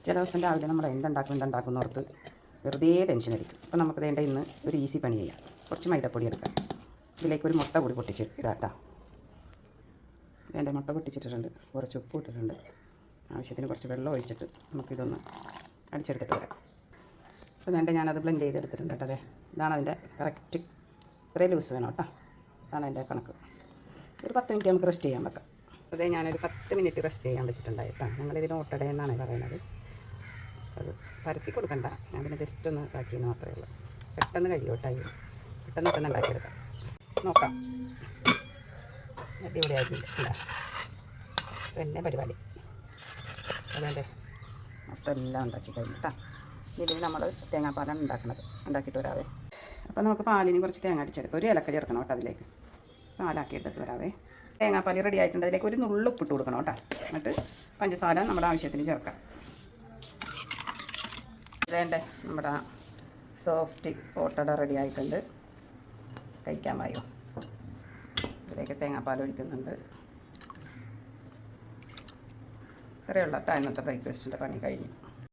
ചില ദിവസം രാവിലെ നമ്മൾ എന്തുണ്ടാക്കും ഓർത്ത് വെറുതെ ടെൻഷൻ അടിക്കും. അപ്പോൾ നമുക്ക് വേണ്ട ഇന്ന് ഒരു ഈസി പണി ചെയ്യാം. കുറച്ച് മൈദപ്പൊടി എടുക്കാം. ഇതിലേക്ക് ഒരു മുട്ട കൂടി പൊട്ടിച്ചിടാം കേട്ടോ. വേണ്ട മുട്ട പൊട്ടിച്ചിട്ടിട്ടുണ്ട്, കുറച്ച് ഉപ്പ് ഇട്ടിട്ടുണ്ട്, ആവശ്യത്തിന് കുറച്ച് വെള്ളം ഒഴിച്ചിട്ട് നമുക്കിതൊന്ന് അടിച്ചെടുത്തിട്ട് വരാം. അപ്പോൾ വേണ്ട ഞാനത് ബ്ലെൻഡ് ചെയ്തെടുത്തിട്ടുണ്ട് കേട്ടോ. അതെ, ഇതാണ് അതിൻ്റെ കറക്റ്റ്. ഇത്രയും ലൂസ് വേണം കേട്ടോ. അതാണ് അതിൻ്റെ കണക്ക്. ഒരു 10 മിനിറ്റ് നമുക്ക് റെസ്റ്റ് ചെയ്യാൻ വെക്കാം. അതേ ഞാനൊരു 10 മിനിറ്റ് റെസ്റ്റ് ചെയ്യാൻ വെച്ചിട്ടുണ്ടായിട്ടാണ്. ഞങ്ങളിതിന് ഓട്ടട എന്നാണ് പറയുന്നത്. അത് പരത്തി കൊടുക്കണ്ട, ഞാൻ പിന്നെ ജസ്റ്റ് ഒന്ന് ഇതാക്കിയെന്ന് മാത്രമേ ഉള്ളൂ. പെട്ടെന്ന് കഴിയോട്ടായി, പെട്ടെന്ന് ഉണ്ടാക്കിയെടുക്കാം. നോക്കാം, അടിപൊളിയായിട്ടുണ്ട്. ഇല്ല പിന്നെ പരിപാടി അതെ, മൊത്തം എല്ലാം ഉണ്ടാക്കി കഴിഞ്ഞിട്ടാ. ഇതിൽ നമ്മൾ തേങ്ങാപ്പാലാണ് ഉണ്ടാക്കിയിട്ട് വരാവേ. അപ്പോൾ നമുക്ക് പാലിന് കുറച്ച് തേങ്ങ അടിച്ചെടുക്കാം. ഒരു ഏലക്ക ചേർക്കണം കേട്ടോ. അതിലേക്ക് പാലാക്കി എടുത്തിട്ട് വരാവേ. തേങ്ങാപ്പാൽ റെഡി ആയിട്ടുണ്ട്. അതിലേക്ക് ഒരു നുള്ളു ഉപ്പിട്ട് കൊടുക്കണം കേട്ടോ. എന്നിട്ട് പഞ്ചസാര നമ്മുടെ ആവശ്യത്തിന് ചേർക്കാം. ഇതേണ്ടേ നമ്മുടെ സോഫ്റ്റ് ഓട്ടട റെഡി ആയിട്ടുണ്ട്. കഴിക്കാൻ വായോ. ഇതിലേക്ക് തേങ്ങാപ്പാൽ ഒഴിക്കുന്നുണ്ട്. ഇത്രയുള്ള കേട്ടോ. ഇന്നത്തെ ബ്രേക്ക്ഫാസ്റ്റിൻ്റെ പണി കഴിഞ്ഞു.